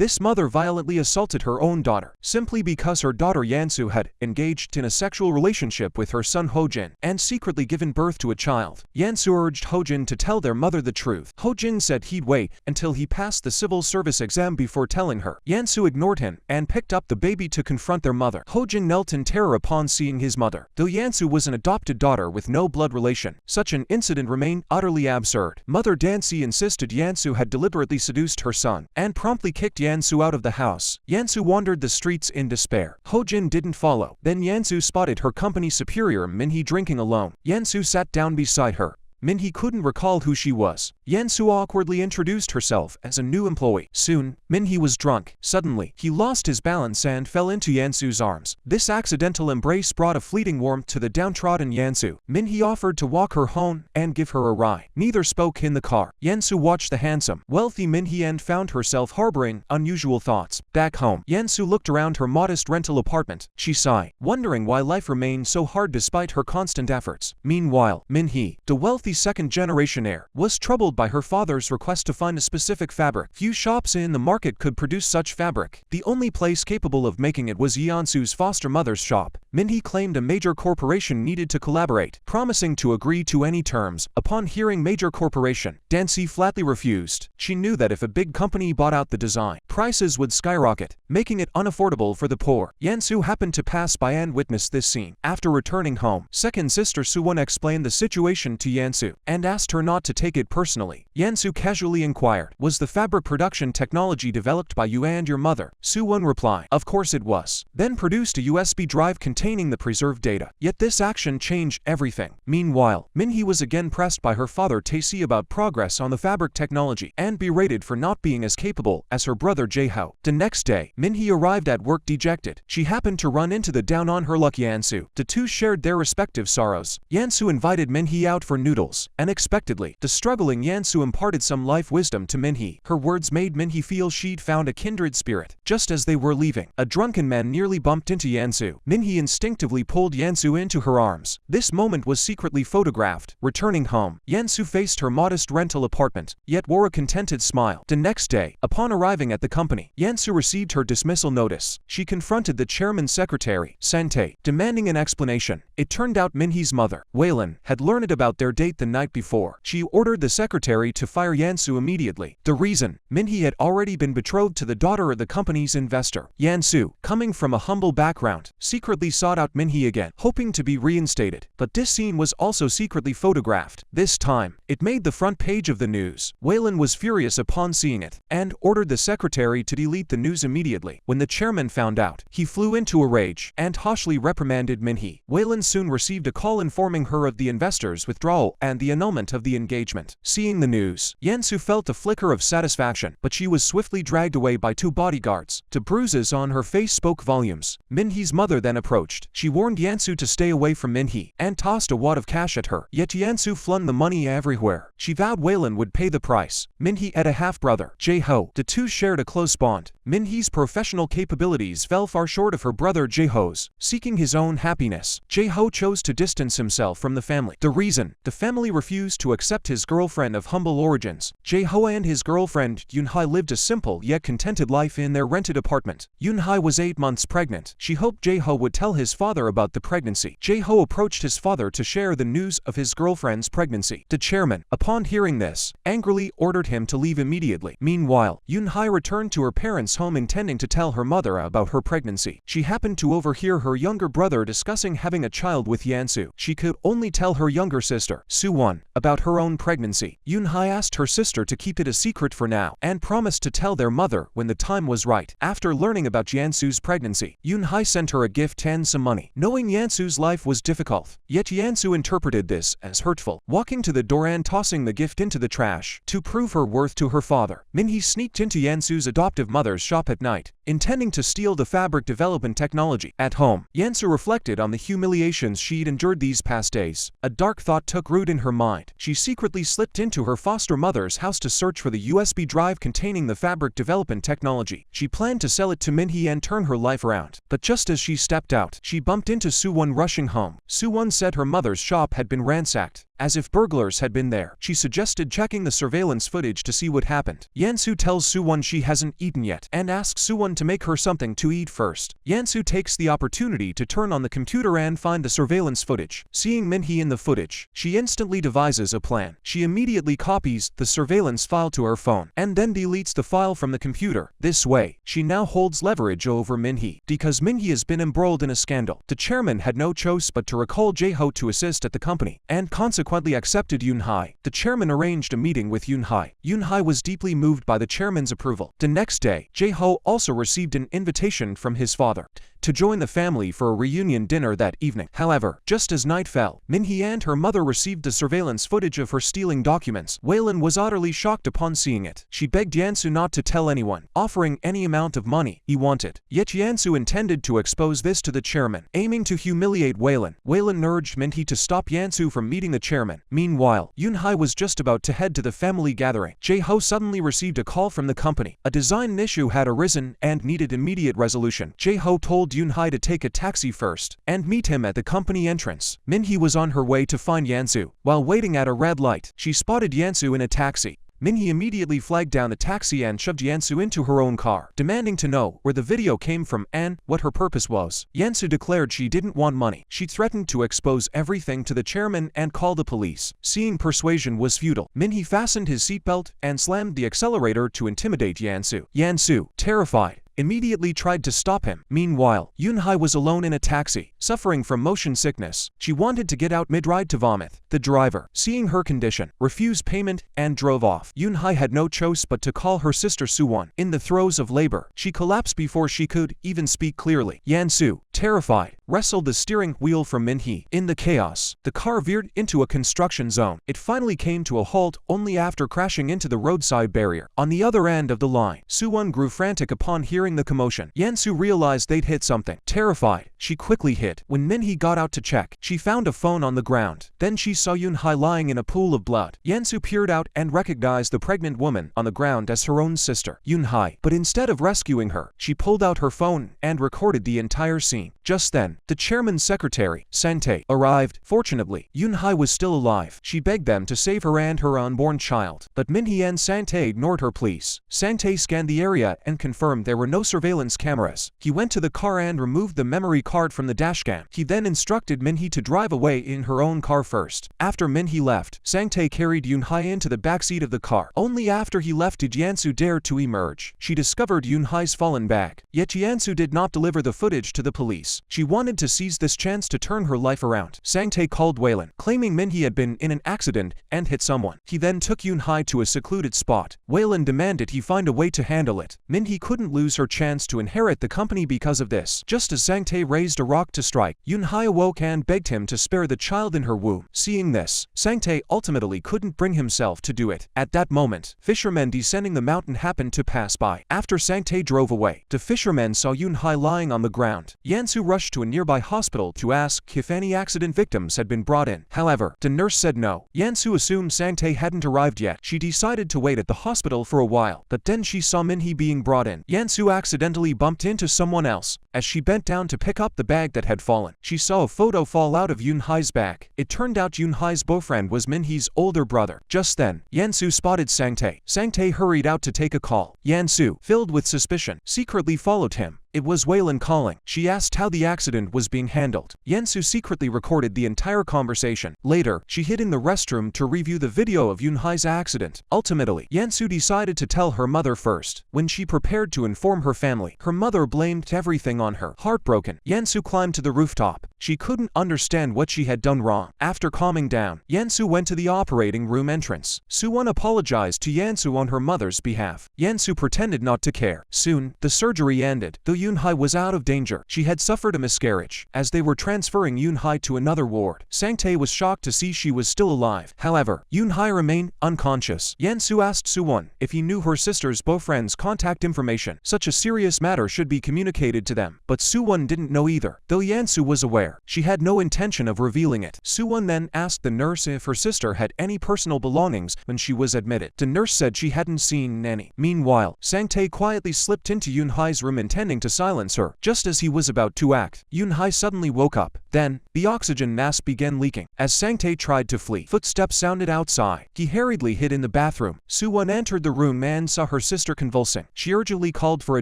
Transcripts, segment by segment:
This mother violently assaulted her own daughter, simply because her daughter Yansu had engaged in a sexual relationship with her son Hojin, and secretly given birth to a child. Yansu urged Hojin to tell their mother the truth. Hojin said he'd wait until he passed the civil service exam before telling her. Yansu ignored him, and picked up the baby to confront their mother. Hojin knelt in terror upon seeing his mother. Though Yansu was an adopted daughter with no blood relation, such an incident remained utterly absurd. Mother Dancy insisted Yansu had deliberately seduced her son, and promptly kicked Yansu out of the house. Yansu wandered the streets in despair. Hojin didn't follow. Then Yansu spotted her company superior Minhee drinking alone. Yansu sat down beside her. Minhee couldn't recall who she was. Yansu awkwardly introduced herself as a new employee. Soon, Minhee was drunk. Suddenly, he lost his balance and fell into Yansu's arms. This accidental embrace brought a fleeting warmth to the downtrodden Yansu. Minhee offered to walk her home and give her a ride. Neither spoke in the car. Yansu watched the handsome, wealthy Minhee and found herself harboring unusual thoughts. Back home, Yansu looked around her modest rental apartment. She sighed, wondering why life remained so hard despite her constant efforts. Meanwhile, Minhee, the wealthy second-generation heir, was troubled by her father's request to find a specific fabric. Few shops in the market could produce such fabric. The only place capable of making it was Yansu's foster mother's shop. Minhee claimed a major corporation needed to collaborate, promising to agree to any terms. Upon hearing major corporation, Dancy flatly refused. She knew that if a big company bought out the design, prices would skyrocket, making it unaffordable for the poor. Yansu happened to pass by and witnessed this scene. After returning home, second sister Suwon explained the situation to Yansu and asked her not to take it personally. Yansu casually inquired, "Was the fabric production technology developed by you and your mother?" Suwon replied, "Of course it was." Then produced a USB drive containing the preserved data. Yet this action changed everything. Meanwhile, Minhee was again pressed by her father Tae-si about progress on the fabric technology, and berated for not being as capable as her brother Jae-ho. The next day, Minhee arrived at work dejected. She happened to run into the down-on-her-luck Yansu. The two shared their respective sorrows. Yansu invited Minhee out for noodles. Unexpectedly, the struggling Yansu imparted some life wisdom to Minhee. Her words made Minhee feel she'd found a kindred spirit. Just as they were leaving, a drunken man nearly bumped into Yansu. Minhee instinctively pulled Yansu into her arms. This moment was secretly photographed. Returning home, Yansu faced her modest rental apartment, yet wore a contented smile. The next day, upon arriving at the company, Yansu received her dismissal notice. She confronted the chairman's secretary, Sante, demanding an explanation. It turned out Minhee's mother, Waylon, had learned about their date the night before. She ordered the secretary to fire Yansu immediately. The reason? Minhee had already been betrothed to the daughter of the company's investor. Yansu, coming from a humble background, secretly sought out Minhee again, hoping to be reinstated. But this scene was also secretly photographed. This time, it made the front page of the news. Waylon was furious upon seeing it, and ordered the secretary to delete the news immediately. When the chairman found out, he flew into a rage, and harshly reprimanded Minhee. Waylon soon received a call informing her of the investor's withdrawal and the annulment of the engagement. Seeing the news, Yansu felt a flicker of satisfaction, but she was swiftly dragged away by two bodyguards. The bruises on her face spoke volumes. Minhee's mother then approached. She warned Yansu to stay away from Minhee, and tossed a wad of cash at her. Yet Yansu flung the money everywhere. She vowed Waylon would pay the price. Minhee had a half-brother, Jae-ho. The two shared a close bond. Minhee's professional capabilities fell far short of her brother Jae-ho's. Seeking his own happiness, Jae-ho chose to distance himself from the family. The reason? The family refused to accept his girlfriend of humble origins. Jae-ho and his girlfriend Yoon-hae lived a simple yet contented life in their rented apartment. Yoon-hae was 8 months pregnant. She hoped Jae-ho would tell his father about the pregnancy. Jae-ho approached his father to share the news of his girlfriend's pregnancy. The chairman, upon hearing this, angrily ordered him to leave immediately. Meanwhile, Yoon-hae returned to her parents' home intending to tell her mother about her pregnancy. She happened to overhear her younger brother discussing having a child with Yansu. She could only tell her younger sister, Suwon, about her own pregnancy. Yoon-hae asked her sister to keep it a secret for now, and promised to tell their mother when the time was right. After learning about Yansu's pregnancy, Yoon-hae sent her a gift and some money, knowing Yansu's life was difficult. Yet Yansu interpreted this as hurtful, walking to the door and tossing the gift into the trash. To prove her worth to her father, Minhee sneaked into Yansu's adoptive mother's shop at night, intending to steal the fabric development technology. At home, Yansu reflected on the humiliations she'd endured these past days. A dark thought took root in her mind. She secretly slipped into her foster mother's house to search for the USB drive containing the fabric development technology. She planned to sell it to Minhee and turn her life around. But just as she stepped out, she bumped into Suwon rushing home. Suwon said her mother's shop had been ransacked, as if burglars had been there. She suggested checking the surveillance footage to see what happened. Yansu tells Suwon she hasn't eaten yet. and asks Suwon to make her something to eat first. Yansu takes the opportunity to turn on the computer and find the surveillance footage. Seeing Minhee in the footage, she instantly devises a plan. She immediately copies the surveillance file to her phone and then deletes the file from the computer. This way, she now holds leverage over Minhee. Because Minhee has been embroiled in a scandal, the chairman had no choice but to recall Jae-ho to assist at the company, and consequently accepted Yoon-hae. The chairman arranged a meeting with Yoon-hae. Yoon-hae was deeply moved by the chairman's approval. The next day, Jae-ho also received an invitation from his father to join the family for a reunion dinner that evening. However, just as night fell, Minhee and her mother received the surveillance footage of her stealing documents. Waylon was utterly shocked upon seeing it. She begged Yansu not to tell anyone, offering any amount of money he wanted. Yet Yansu intended to expose this to the chairman, aiming to humiliate Waylon. Waylon urged Minhee to stop Yansu from meeting the chairman. Meanwhile, Yoon-hae was just about to head to the family gathering. Jae-ho suddenly received a call from the company. A design issue had arisen and needed immediate resolution. Jae-ho told Yoon-hae to take a taxi first and meet him at the company entrance. Minhee was on her way to find Yansu. While waiting at a red light, she spotted Yansu in a taxi. Minhee immediately flagged down the taxi and shoved Yansu into her own car, demanding to know where the video came from and what her purpose was. Yansu declared she didn't want money. She threatened to expose everything to the chairman and call the police. Seeing persuasion was futile, Minhee fastened his seatbelt and slammed the accelerator to intimidate Yansu. Yansu, terrified, immediately tried to stop him. Meanwhile, Yoon-hae was alone in a taxi, suffering from motion sickness. She wanted to get out mid-ride to vomit. The driver, seeing her condition, refused payment and drove off. Yoon-hae had no choice but to call her sister Suwon. In the throes of labor, she collapsed before she could even speak clearly. Yansu, terrified, wrestled the steering wheel from Minhee. In the chaos, the car veered into a construction zone. It finally came to a halt only after crashing into the roadside barrier. On the other end of the line, Suwon grew frantic upon hearing the commotion. Yansu realized they'd hit something. Terrified, she quickly hid. When Minhee got out to check, she found a phone on the ground. Then she saw Yoon-hae lying in a pool of blood. Yansu peered out and recognized the pregnant woman on the ground as her own sister, Yoon-hae. But instead of rescuing her, she pulled out her phone and recorded the entire scene. Just then, the chairman's secretary, Sang-tae, arrived. Fortunately, Yoon-hae was still alive. She begged them to save her and her unborn child. But Minhee and Sang-tae ignored her pleas. Sang-tae scanned the area and confirmed there were no surveillance cameras. He went to the car and removed the memory card from the dashcam. He then instructed Minhee to drive away in her own car first. After Minhee left, Sang-tae carried Yoon-hae into the backseat of the car. Only after he left did Yansu dare to emerge. She discovered Yoon-hae's fallen bag. Yet Yansu did not deliver the footage to the police. She wanted to seize this chance to turn her life around. Sang-tae called Waylon, claiming Minhee had been in an accident and hit someone. He then took Yoon-hae to a secluded spot. Waylon demanded he find a way to handle it. Minhee couldn't lose her chance to inherit the company because of this. Just as Sang-tae raised a rock to strike, Yoon-hae awoke and begged him to spare the child in her womb. Seeing this, Sang-tae ultimately couldn't bring himself to do it. At that moment, fishermen descending the mountain happened to pass by. After Sang-tae drove away, the fishermen saw Yoon-hae lying on the ground. Yansu rushed to a nearby hospital to ask if any accident victims had been brought in. However, the nurse said no. Yansu assumed Sang-tae hadn't arrived yet. She decided to wait at the hospital for a while, but then she saw Minhee being brought in. Yansu accidentally bumped into someone else. As she bent down to pick up the bag that had fallen, she saw a photo fall out of Yoon-hae's bag. It turned out Yoon-hae's boyfriend was Minhee's older brother. Just then, Yansu spotted Sang-tae. Sang-tae hurried out to take a call. Yansu, filled with suspicion, secretly followed him. It was Waylon calling. She asked how the accident was being handled. Yansu secretly recorded the entire conversation. Later, she hid in the restroom to review the video of Yoon-hae's accident. Ultimately, Yansu decided to tell her mother first. When she prepared to inform her family, her mother blamed everything on her. Heartbroken, Yansu climbed to the rooftop. She couldn't understand what she had done wrong. After calming down, Yansu went to the operating room entrance. Suwon apologized to Yansu on her mother's behalf. Yansu pretended not to care. Soon, the surgery ended. Though Yoon-hae was out of danger, she had suffered a miscarriage. As they were transferring Yoon-hae to another ward, Sang-tae was shocked to see she was still alive. However, Yoon-hae remained unconscious. Yansu asked Suwon if he knew her sister's boyfriend's contact information. Such a serious matter should be communicated to them. But Suwon didn't know either. Though Yansu was aware, she had no intention of revealing it. Suwon then asked the nurse if her sister had any personal belongings when she was admitted. The nurse said she hadn't seen any. Meanwhile, Sang-tae quietly slipped into Yoon-hae's room intending to silence her. Just as he was about to act, Yoon-hae suddenly woke up. Then, the oxygen mask began leaking. As Sang-tae tried to flee, footsteps sounded outside. He hurriedly hid in the bathroom. Soo-won entered the room and saw her sister convulsing. She urgently called for a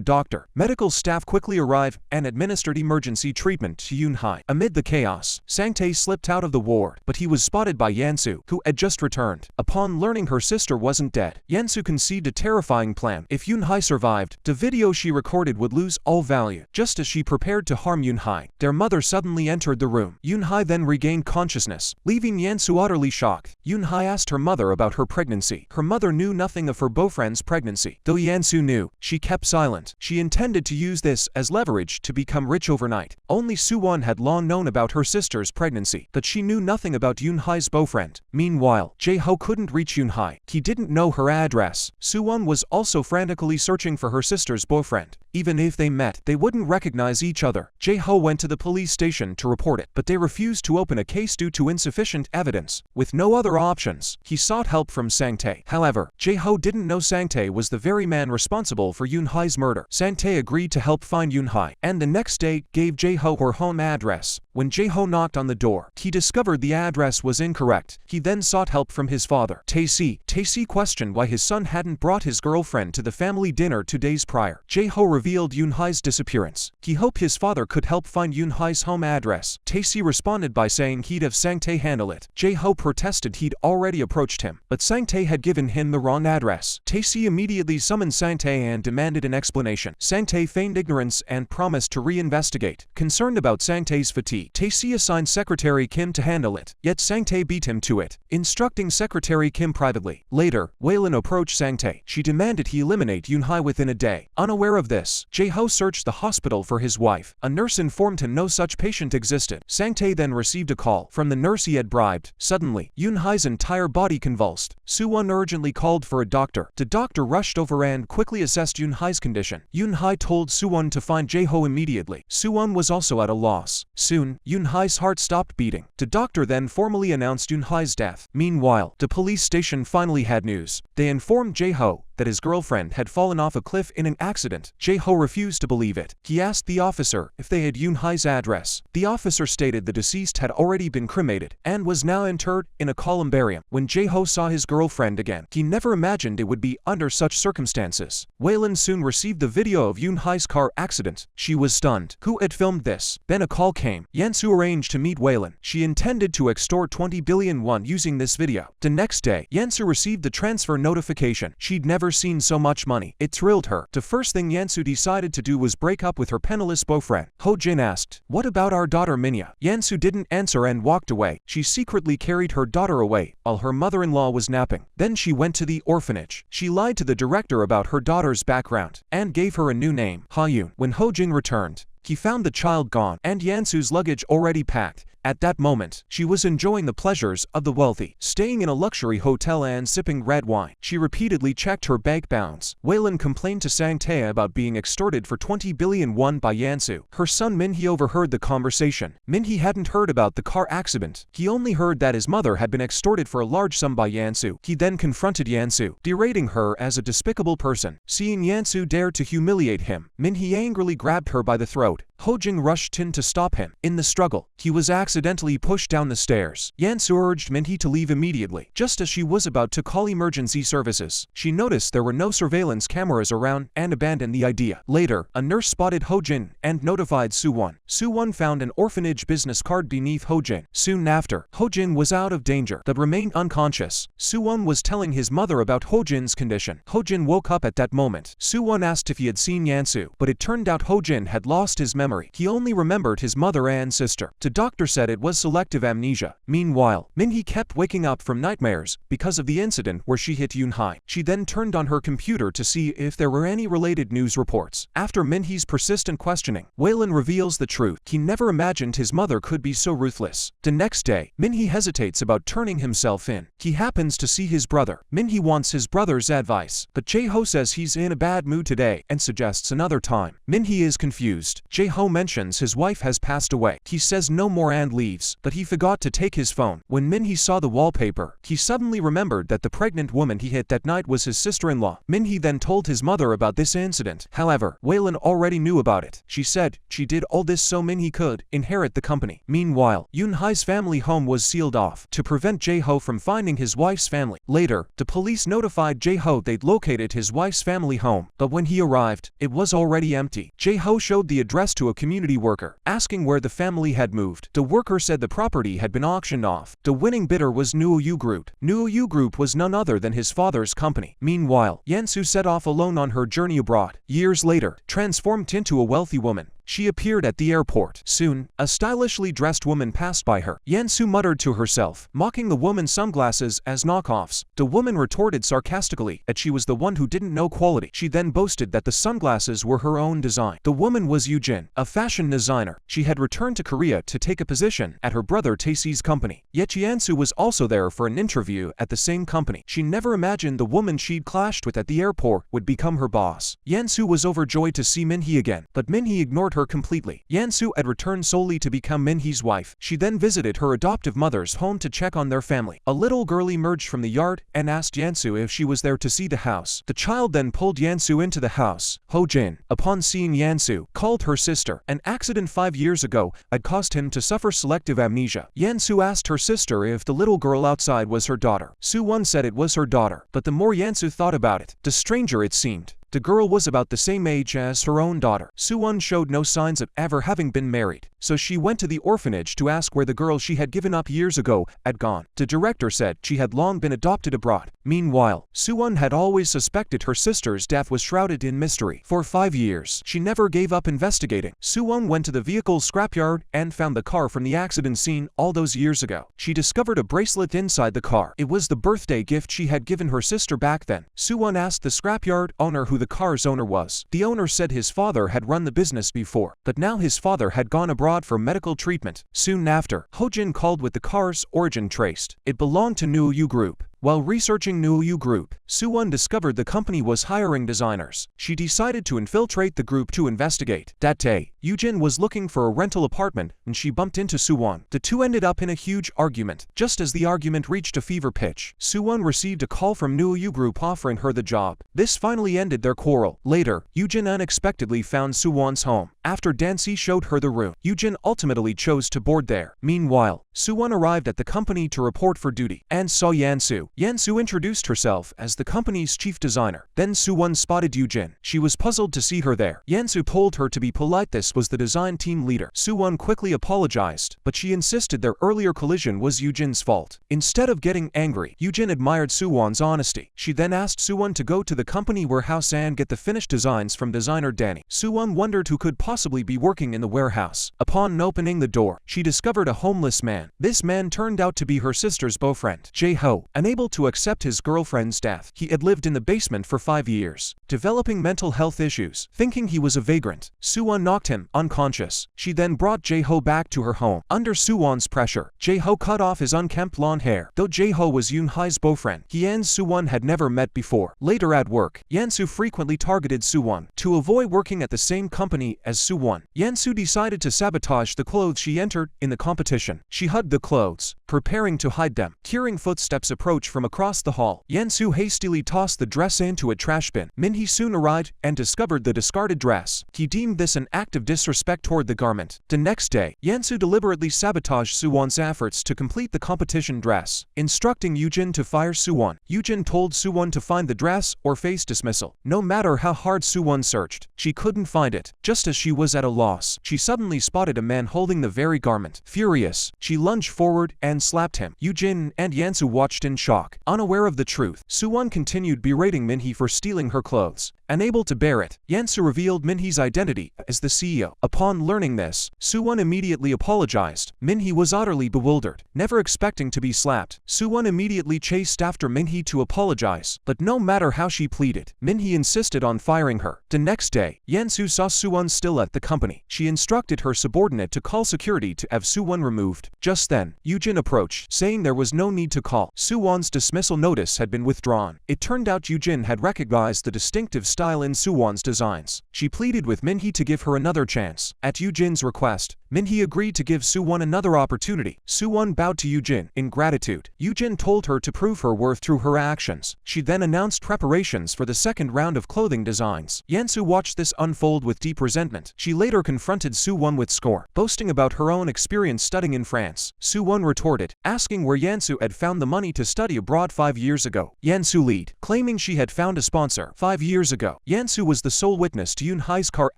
doctor. Medical staff quickly arrived and administered emergency treatment to Yoon-hae. Amid the chaos, Sang-tae slipped out of the ward, but he was spotted by Yansu, who had just returned. Upon learning her sister wasn't dead, Yansu conceived a terrifying plan. If Yoon-hae survived, the video she recorded would lose all value. Just as she prepared to harm Yoon-hae, their mother suddenly entered the room. Yoon-hae then regained consciousness, leaving Yansu utterly shocked. Yoon-hae asked her mother about her pregnancy. Her mother knew nothing of her boyfriend's pregnancy. Though Yansu knew, she kept silent. She intended to use this as leverage to become rich overnight. Only Soo-won had long known about her sister's pregnancy, but she knew nothing about Yoon-hae's boyfriend. Meanwhile, Jae-ho couldn't reach Yoon-hae. He didn't know her address. Soo-won was also frantically searching for her sister's boyfriend. Even if they met, they wouldn't recognize each other. Jae-ho went to the police station to report it, but they refused to open a case due to insufficient evidence. With no other options, he sought help from Sang-tae. However, Jae-ho didn't know Sang-tae was the very man responsible for Yoon-hae's murder. Sang-tae agreed to help find Yoon-hae, and the next day gave Jae-ho her home address. When Jae-ho knocked on the door, he discovered the address was incorrect. He then sought help from his father, Tae-si questioned why his son hadn't brought his girlfriend to the family dinner 2 days prior. Jae-ho revealed Yoon-hae's disappearance. He hoped his father could help find Yoon-hae's home address. Tae-si responded by saying he'd have Sang-tae handle it. Jae-ho protested he'd already approached him, but Sang-tae had given him the wrong address. Tae-si immediately summoned Sang-tae and demanded an explanation. Sang-tae feigned ignorance and promised to reinvestigate. Concerned about Sang-tae's fatigue, Tae-si assigned Secretary Kim to handle it, yet Sang-tae beat him to it, instructing Secretary Kim privately. Later, Waylon approached Sang-tae. She demanded he eliminate Yoon-hae within a day. Unaware of this, Jae-ho searched the hospital for his wife. A nurse informed him no such patient existed. Sang-tae then received a call from the nurse he had bribed. Suddenly, Yoon-hae's entire body convulsed. Soo-won urgently called for a doctor. The doctor rushed over and quickly assessed Yoon-hae's condition. Yoon-hae told Soo-won to find Jae-ho immediately. Soo-won was also at a loss. Soon, Yoon-hae's heart stopped beating. The doctor then formally announced Yoon-hae's death. Meanwhile, the police station finally had news. They informed Jae-ho that his girlfriend had fallen off a cliff in an accident. Jae-ho refused to believe it. He asked the officer if they had Yoon-hae's address. The officer stated the deceased had already been cremated and was now interred in a columbarium. When Jae-ho saw his girlfriend again, he never imagined it would be under such circumstances. Waylon soon received the video of Yoon-hae's car accident. She was stunned. Who had filmed this? Then a call came. Yansu arranged to meet Waylon. She intended to extort 20 billion won using this video. The next day, Yansu received the transfer notification. She'd never seen so much money. It thrilled her. The first thing Yansu decided to do was break up with her penniless boyfriend. Ho-jin asked, "What about our daughter Minya?" Yansu didn't answer and walked away. She secretly carried her daughter away while her mother-in-law was napping. Then she went to the orphanage. She lied to the director about her daughter's background and gave her a new name, Ha-yoon. When Ho-jin returned, he found the child gone and Yansu's luggage already packed. At that moment, she was enjoying the pleasures of the wealthy, staying in a luxury hotel and sipping red wine. She repeatedly checked her bank balance. Waylon complained to Sang-tae about being extorted for 20 billion won by Yansu. Her son Min-hee overheard the conversation. Min-hee hadn't heard about the car accident. He only heard that his mother had been extorted for a large sum by Yansu. He then confronted Yansu, berating her as a despicable person. Seeing Yansu dare to humiliate him, Min-hee angrily grabbed her by the throat. Ho-jin rushed in to stop him. In the struggle, he was accidentally pushed down the stairs. Yansu urged Min-hee to leave immediately. Just as she was about to call emergency services, she noticed there were no surveillance cameras around and abandoned the idea. Later, a nurse spotted Ho-jin and notified Soo-won. Soo-won found an orphanage business card beneath Ho-jin. Soon after, Ho-jin was out of danger but remained unconscious. Soo-won was telling his mother about Ho-jin's condition. Ho-jin woke up at that moment. Soo-won asked if he had seen Yansu, but it turned out Ho-jin had lost his memory. He only remembered his mother and sister. The doctor said it was selective amnesia. Meanwhile, Min-hee kept waking up from nightmares because of the incident where she hit Yoon-hae. She then turned on her computer to see if there were any related news reports. After Min-hee's persistent questioning, Waylon reveals the truth. He never imagined his mother could be so ruthless. The next day, Min-hee hesitates about turning himself in. He happens to see his brother. Min-hee wants his brother's advice, but Jae-ho says he's in a bad mood today and suggests another time. Min-hee is confused. Jae-ho Jae-ho mentions his wife has passed away. He says no more and leaves, but he forgot to take his phone. When Min-hee saw the wallpaper, he suddenly remembered that the pregnant woman he hit that night was his sister-in-law. Min-hee then told his mother about this incident. However, Waylon already knew about it. She said she did all this so Min-hee could inherit the company. Meanwhile, Yoon-hye's family home was sealed off to prevent Jae-ho from finding his wife's family. Later, the police notified Jae-ho they'd located his wife's family home, but when he arrived, it was already empty. Jae-ho showed the address to a community worker, asking where the family had moved. The worker said the property had been auctioned off. The winning bidder was Nuoyu Group. Nuoyu Group was none other than his father's company. Meanwhile, Yansu set off alone on her journey abroad. Years later, transformed into a wealthy woman, she appeared at the airport. Soon, a stylishly dressed woman passed by her. Yansu muttered to herself, mocking the woman's sunglasses as knockoffs. The woman retorted sarcastically that she was the one who didn't know quality. She then boasted that the sunglasses were her own design. The woman was Yoo-jin, a fashion designer. She had returned to Korea to take a position at her brother Tae-see's company. Yet Yansu was also there for an interview at the same company. She never imagined the woman she'd clashed with at the airport would become her boss. Yansu was overjoyed to see Min-hee again, but Min-hee ignored her completely. Yansu had returned solely to become Min-hee's wife. She then visited her adoptive mother's home to check on their family. A little girl emerged from the yard and asked Yansu if she was there to see the house. The child then pulled Yansu into the house. Ho-jin, upon seeing Yansu, called her sister. An accident 5 years ago had caused him to suffer selective amnesia. Yansu asked her sister if the little girl outside was her daughter. Soo-won said it was her daughter, but the more Yansu thought about it, the stranger it seemed. The girl was about the same age as her own daughter. Soo-won showed no signs of ever having been married, so she went to the orphanage to ask where the girl she had given up years ago had gone. The director said she had long been adopted abroad. Meanwhile, Soo-won had always suspected her sister's death was shrouded in mystery. For 5 years, she never gave up investigating. Soo-won went to the vehicle's scrapyard and found the car from the accident scene all those years ago. She discovered a bracelet inside the car. It was the birthday gift she had given her sister back then. Soo-won asked the scrapyard owner who the car's owner was. The owner said his father had run the business before, but now his father had gone abroad for medical treatment. Soon after, Ho-jin called with the car's origin traced. It belonged to Nuoyu Group. While researching Nuoyu Group, Soo-won discovered the company was hiring designers. She decided to infiltrate the group to investigate. That day, Yoo-jin was looking for a rental apartment and she bumped into Soo-won. The two ended up in a huge argument. Just as the argument reached a fever pitch, Soo-won received a call from Nuoyu Group offering her the job. This finally ended their quarrel. Later, Yoo-jin unexpectedly found Soo-won's home. After Dancy showed her the room, Yoo-jin ultimately chose to board there. Meanwhile, Soo-won arrived at the company to report for duty and saw Yansu. Yansu introduced herself as the company's chief designer. Then Soo-won spotted Yoo-jin. She was puzzled to see her there. Yansu told her to be polite. This was the design team leader. Soo-won quickly apologized, but she insisted their earlier collision was Yoo-jin's fault. Instead of getting angry, Yoo-jin admired Soo-won's honesty. She then asked Soo-won to go to the company warehouse and get the finished designs from designer Danny. Soo-won wondered who could possibly be working in the warehouse. Upon opening the door, she discovered a homeless man. This man turned out to be her sister's boyfriend, Jae-ho. Unable to accept his girlfriend's death, he had lived in the basement for 5 years, developing mental health issues. Thinking he was a vagrant, Soo-won knocked him unconscious. She then brought Jae-ho back to her home. Under Soo-won's pressure, Jae-ho cut off his unkempt blonde hair. Though Jae-ho was Yoon-hye's boyfriend, he and Soo-won had never met before. Later at work, Yansu frequently targeted Soo-won. To avoid working at the same company as Soo-won, Yansu decided to sabotage the clothes she entered in the competition. She hugged the clothes, preparing to hide them. Hearing footsteps approach from across the hall, Yansu hastily tossed the dress into a trash bin. Min-hee soon arrived and discovered the discarded dress. He deemed this an act of disrespect toward the garment. The next day, Yansu deliberately sabotaged Soo-won's efforts to complete the competition dress, instructing Yoo-jin to fire Soo-won. Yoo-jin told Soo-won to find the dress or face dismissal. No matter how hard Soo-won searched, she couldn't find it. Just as she was at a loss, she suddenly spotted a man holding the very garment. Furious, she lunged forward and slapped him. Yoo-jin and Yansu watched in shock. Unaware of the truth, Soo-won continued berating Min-hee for stealing her clothes. Unable to bear it, Yansu revealed Min-hee's identity as the CEO. Upon learning this, Soo-won immediately apologized. Min-hee was utterly bewildered. Never expecting to be slapped, Soo-won immediately chased after Min-hee to apologize. But no matter how she pleaded, Min-hee insisted on firing her. The next day, Yansu saw Soo-won still at the company. She instructed her subordinate to call security to have Soo-won removed. Just then, Yoo-jin approached, saying there was no need to call. Soo-won's dismissal notice had been withdrawn. It turned out Yoo-jin had recognized the distinctive style in Soo-won's designs. She pleaded with Min-hee to give her another chance. At Yoo-jin's request, Min-hee agreed to give Soo-won another opportunity. Soo-won bowed to Yoo-jin in gratitude. Yoo-jin told her to prove her worth through her actions. She then announced preparations for the second round of clothing designs. Yansu watched this unfold with deep resentment. She later confronted Soo-won with scorn, boasting about her own experience studying in France. Soo-won retorted, asking where Yansu had found the money to study abroad 5 years ago. Yansu lied, claiming she had found a sponsor 5 years ago. Yansu was the sole witness to Yoon-hye's car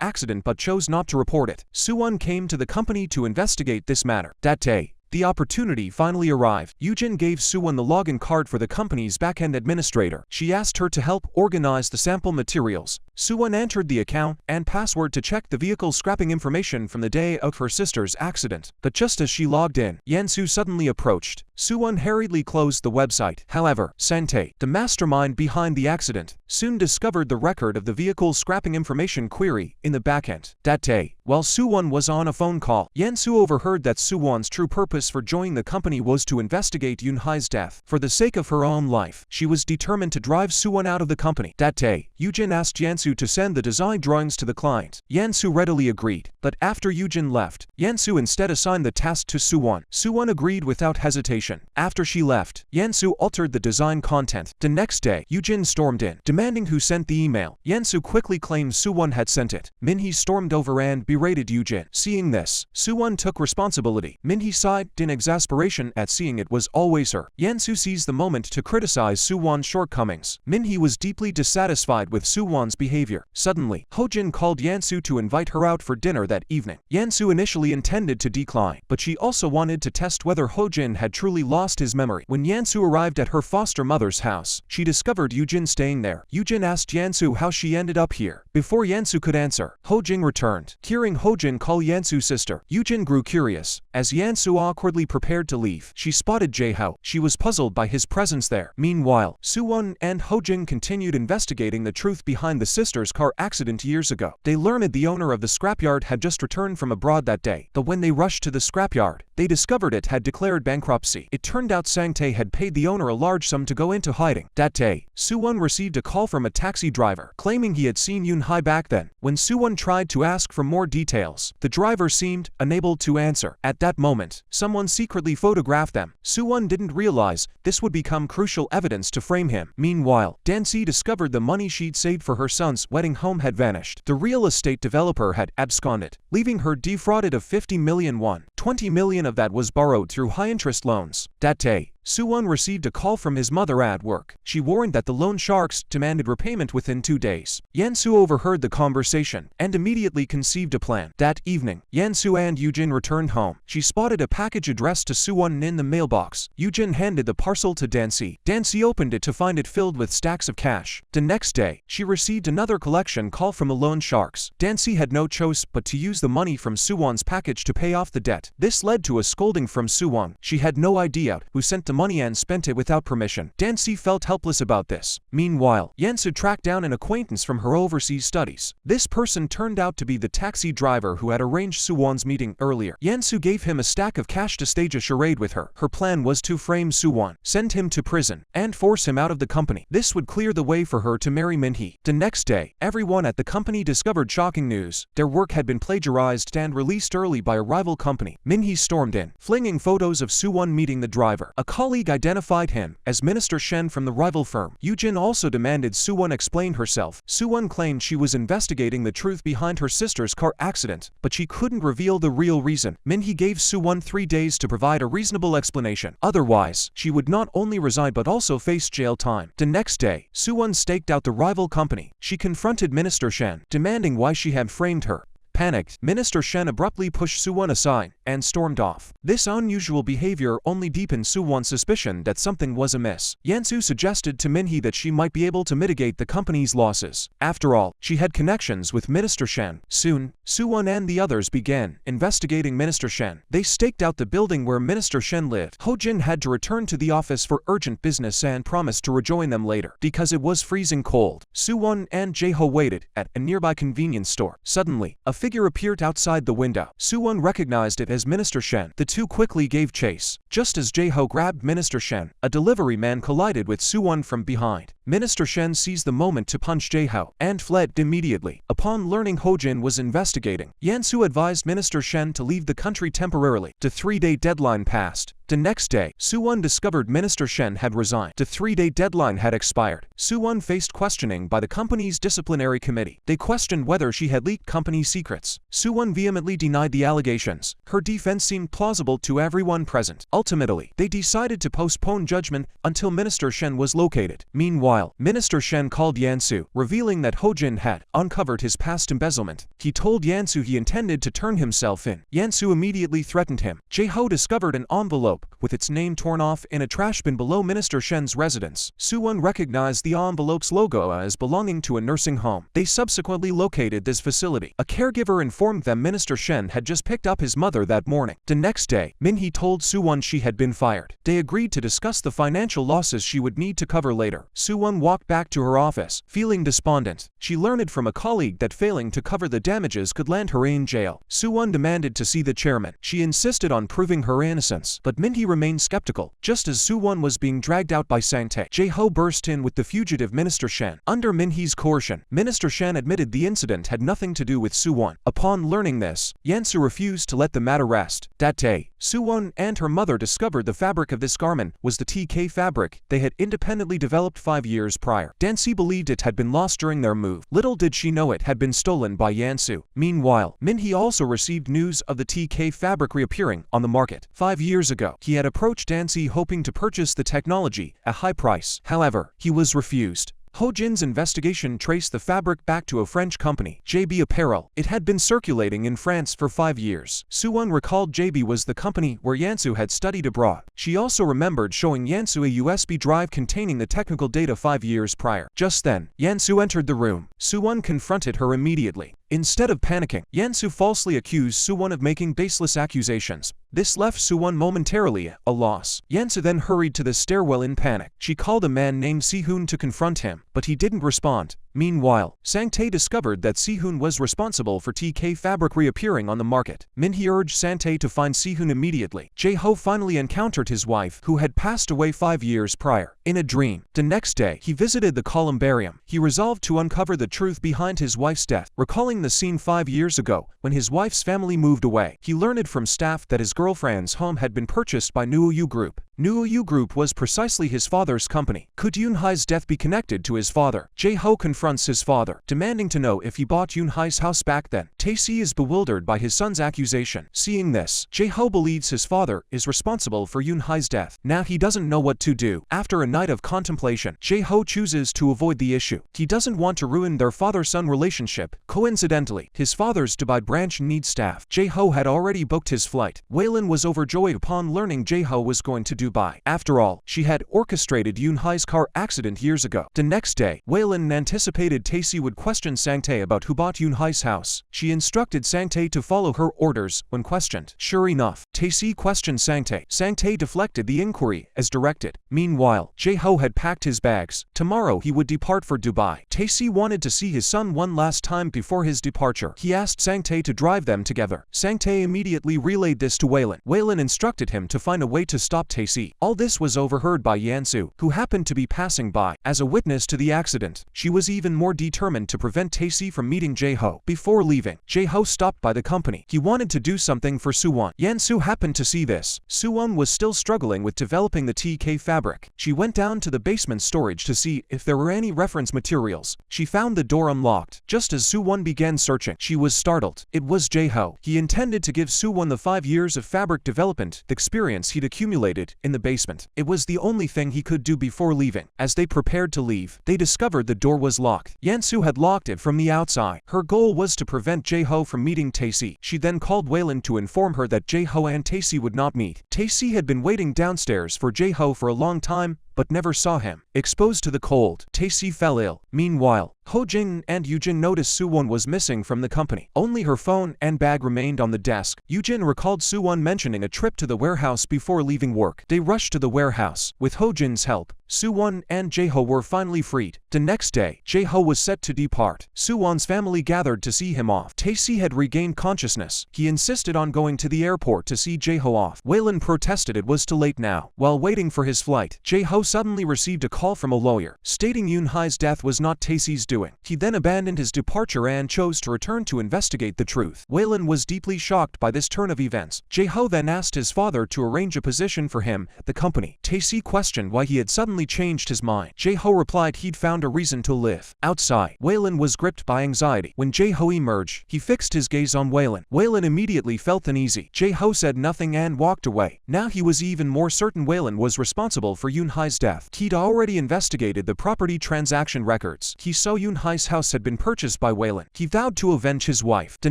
accident but chose not to report it. Soo-won came to the company to investigate this matter. That day, the opportunity finally arrived. Yoo-jin gave Soo-won the login card for the company's back-end administrator. She asked her to help organize the sample materials. Soo-won entered the account and password to check the vehicle scrapping information from the day of her sister's accident. But just as she logged in, Yansu suddenly approached. Soo-won hurriedly closed the website. However, Sang-tae, the mastermind behind the accident, soon discovered the record of the vehicle scrapping information query in the backend. That day, while Soo-won was on a phone call, Yansu overheard that Soo-won's true purpose for joining the company was to investigate Yoon-hye's death. For the sake of her own life, she was determined to drive Soo-won out of the company. That day, Yoo-jin asked Yansu to send the design drawings to the client. Yansu readily agreed, but after Yoo-jin left, Yansu instead assigned the task to Soo-won. Soo-won agreed without hesitation. After she left, Yansu altered the design content. The next day, Yoo-jin stormed in, demanding who sent the email. Yansu quickly claimed Soo-won had sent it. Min-hee stormed over and berated Yoo-jin. Seeing this, Soo-won took responsibility. Min-hee sighed in exasperation at seeing it was always her. Yansu seized the moment to criticize Soo-won's shortcomings. Min-hee was deeply dissatisfied with Soo-won's behavior. Suddenly, Ho-jin called Yansu to invite her out for dinner that evening. Yansu initially intended to decline, but she also wanted to test whether Ho-jin had truly lost his memory. When Yansu arrived at her foster mother's house, she discovered Yoo-jin staying there. Yoo-jin asked Yansu how she ended up here. Before Yansu could answer, Ho-jin returned. Hearing Ho-jin call Yansu's sister, Yoo-jin grew curious. As Yansu awkwardly prepared to leave, she spotted Jae-ho. She was puzzled by his presence there. Meanwhile, Soo-won and Ho-jin continued investigating the truth behind the sisters' car accident years ago. They learned the owner of the scrapyard had just returned from abroad that day, but when they rushed to the scrapyard, they discovered it had declared bankruptcy. It turned out Sang-tae had paid the owner a large sum to go into hiding. That day, Soo-won received a call from a taxi driver, claiming he had seen Yoon-hye back then. When Soo-won tried to ask for more details, the driver seemed unable to answer. At that moment, someone secretly photographed them. Soo-won didn't realize this would become crucial evidence to frame him. Meanwhile, Dan-si discovered the money she'd saved for her son's wedding home had vanished. The real estate developer had absconded, leaving her defrauded of 50 million won. 20 million of that was borrowed through high-interest loans. That day, Soo-won received a call from his mother at work. She warned that the loan sharks demanded repayment within 2 days. Yansu overheard the conversation and immediately conceived a plan. That evening, Yansu and Yoo-jin returned home. She spotted a package addressed to Soo-won in the mailbox. Yoo-jin handed the parcel to Dan-si. Dan-si opened it to find it filled with stacks of cash. The next day, she received another collection call from the loan sharks. Dan-si had no choice but to use the money from Soo-won's package to pay off the debt. This led to a scolding from Soo-won. She had no idea who sent the money and spent it without permission. Dan-si felt helpless about this. Meanwhile, Yansu tracked down an acquaintance from her overseas studies. This person turned out to be the taxi driver who had arranged Soo-won's meeting earlier. Yansu gave him a stack of cash to stage a charade with her. Her plan was to frame Soo-won, send him to prison, and force him out of the company. This would clear the way for her to marry Min-hee. The next day, everyone at the company discovered shocking news. Their work had been plagiarized and released early by a rival company. Min-hee stormed in, flinging photos of Soo-won meeting the driver. A colleague identified him as Minister Shen from the rival firm. Yoo-jin also demanded Soo-won explain herself. Soo-won claimed she was investigating the truth behind her sister's car accident, but she couldn't reveal the real reason. Min-hee gave Soo-won 3 days to provide a reasonable explanation. Otherwise, she would not only resign but also face jail time. The next day, Soo-won staked out the rival company. She confronted Minister Shen, demanding why she had framed her. Panicked, Minister Shen abruptly pushed Soo-won aside. and stormed off. This unusual behavior only deepened Soo-won's suspicion that something was amiss. Yan-soo suggested to Min-hee that she might be able to mitigate the company's losses. After all, she had connections with Minister Shen. Soon, Soo-won and the others began investigating Minister Shen. They staked out the building where Minister Shen lived. Ho-jin had to return to the office for urgent business and promised to rejoin them later. Because it was freezing cold, Soo-won and Jae-ho waited at a nearby convenience store. Suddenly, a figure appeared outside the window. Soo-won recognized it as Minister Shen. The two quickly gave chase. Just as Jae-ho grabbed Minister Shen, a delivery man collided with Soo-won from behind. Minister Shen seized the moment to punch Jae-ho and fled immediately. Upon learning Ho-jin was investigating, Yan-soo advised Minister Shen to leave the country temporarily. The 3-day deadline passed. The next day, Soo-won discovered Minister Shen had resigned. The 3-day deadline had expired. Soo-won faced questioning by the company's disciplinary committee. They questioned whether she had leaked company secrets. Soo-won vehemently denied the allegations. Her defense seemed plausible to everyone present. Ultimately, they decided to postpone judgment until Minister Shen was located. Meanwhile, Minister Shen called Yan-soo, revealing that Ho-jin had uncovered his past embezzlement. He told Yan-soo he intended to turn himself in. Yan-soo immediately threatened him. Jae-ho discovered an envelope with its name torn off in a trash bin below Minister Shen's residence. Soo-won recognized the envelope's logo as belonging to a nursing home. They subsequently located this facility. A caregiver informed them Minister Shen had just picked up his mother that morning. The next day, Min-hee told Soo-won she had been fired. They agreed to discuss the financial losses she would need to cover later. Soo-won walked back to her office, feeling despondent. She learned from a colleague that failing to cover the damages could land her in jail. Soo-won demanded to see the chairman. She insisted on proving her innocence, but Min-hee remained skeptical. Just as Soo-won was being dragged out by Sang-tae, Jae-ho burst in with the fugitive Minister Shen. Under Min-hee's coercion, Minister Shen admitted the incident had nothing to do with Soo-won. Upon learning this, Yan-soo refused to let the matter rest. That day, Soo-won and her mother discovered the fabric of this garment was the TK fabric they had independently developed 5 years prior. Dan-si believed it had been lost during their move. Little did she know it had been stolen by Yan-soo. Meanwhile, Min-hee also received news of the TK fabric reappearing on the market. 5 years ago, he had approached Dan-si hoping to purchase the technology at a high price. However, he was refused. Ho-jin's investigation traced the fabric back to a French company, JB Apparel. It had been circulating in France for 5 years. Soo-won recalled JB was the company where Yan-soo had studied abroad. She also remembered showing Yan-soo a USB drive containing the technical data 5 years prior. Just then, Yan-soo entered the room. Soo-won confronted her immediately. Instead of panicking, Yan-soo falsely accused Soo-won of making baseless accusations. This left Soo-won momentarily at a loss. Yan-soo then hurried to the stairwell in panic. She called a man named Si-hoon to confront him, but he didn't respond. Meanwhile, Sang-tae discovered that Si-hoon was responsible for TK fabric reappearing on the market. Min-hee urged Sang-tae to find Si-hoon immediately. Jae-ho finally encountered his wife, who had passed away 5 years prior, in a dream. The next day, he visited the columbarium. He resolved to uncover the truth behind his wife's death. Recalling the scene 5 years ago, when his wife's family moved away, he learned from staff that his girlfriend's home had been purchased by Nuoyu Group. Nuoyu Group was precisely his father's company. Could Yoon-hai's death be connected to his father? Jae-ho confronts his father, demanding to know if he bought Yoon-hai's house back then. Tae-si is bewildered by his son's accusation. Seeing this, Jae-ho believes his father is responsible for Yoon-hai's death. Now he doesn't know what to do. After a night of contemplation, Jae-ho chooses to avoid the issue. He doesn't want to ruin their father-son relationship. Coincidentally, his father's Dubai branch needs staff. Jae-ho had already booked his flight. Waylon was overjoyed upon learning Jae-ho was going to Dubai. After all, she had orchestrated Yoon-hai's car accident years ago. The next day, Waylon anticipated Tae-si would question Sang-tae about who bought Yoon-hai's house. She instructed Sang-tae to follow her orders when questioned. Sure enough, Tae-si questioned Sang-tae. Sang-tae deflected the inquiry as directed. Meanwhile, Jae-ho had packed his bags. Tomorrow he would depart for Dubai. Tae-si wanted to see his son one last time before his departure. He asked Sang-tae to drive them together. Sang-tae immediately relayed this to Waylon. Waylon instructed him to find a way to stop Tae-si. All this was overheard by Yan-soo, who happened to be passing by. As a witness to the accident, she was even more determined to prevent Tae-si from meeting Jae-ho. Before leaving, Jae-ho stopped by the company. He wanted to do something for Soo-won. Yan-soo happened to see this. Suwon was still struggling with developing the TK fabric. She went down to the basement storage to see if there were any reference materials. She found the door unlocked. Just as Suwon began searching, she was startled. It was Jae-ho. He intended to give Suwon the 5 years of fabric development experience he'd accumulated in the basement. It was the only thing he could do before leaving. As they prepared to leave, they discovered the door was locked. Yansu had locked it from the outside. Her goal was to prevent Jae-ho from meeting Tae-si. She then called Waylon to inform her that Jae-ho and Tae-si would not meet. Tae-si had been waiting downstairs for Jae-ho for a long time, but never saw him. Exposed to the cold, Tae-si fell ill. Meanwhile, Ho-jin and Yoo-jin noticed Suwon was missing from the company. Only her phone and bag remained on the desk. Yoo-jin recalled Suwon mentioning a trip to the warehouse before leaving work. They rushed to the warehouse. With Ho-jin's help, Suwon and Jae-ho were finally freed. The next day, Jae-ho was set to depart. Suwon's family gathered to see him off. Tae-si had regained consciousness. He insisted on going to the airport to see Jae-ho off. Waylon protested it was too late now. While waiting for his flight, Jae-ho suddenly received a call from a lawyer, stating Yoon-hai's death was not Tae-si's doing. He then abandoned his departure and chose to return to investigate the truth. Waylon was deeply shocked by this turn of events. Jae-ho then asked his father to arrange a position for him at the company. Tae-si questioned why he had suddenly changed his mind. Jae-ho replied he'd found a reason to live. Outside, Waylon was gripped by anxiety. When Jae-ho emerged, he fixed his gaze on Waylon. Waylon immediately felt uneasy. Jae-ho said nothing and walked away. Now he was even more certain Waylon was responsible for Yoon-hai's death. He'd already investigated the property transaction records. He saw Yoon-hai's house had been purchased by Waylon. He vowed to avenge his wife. The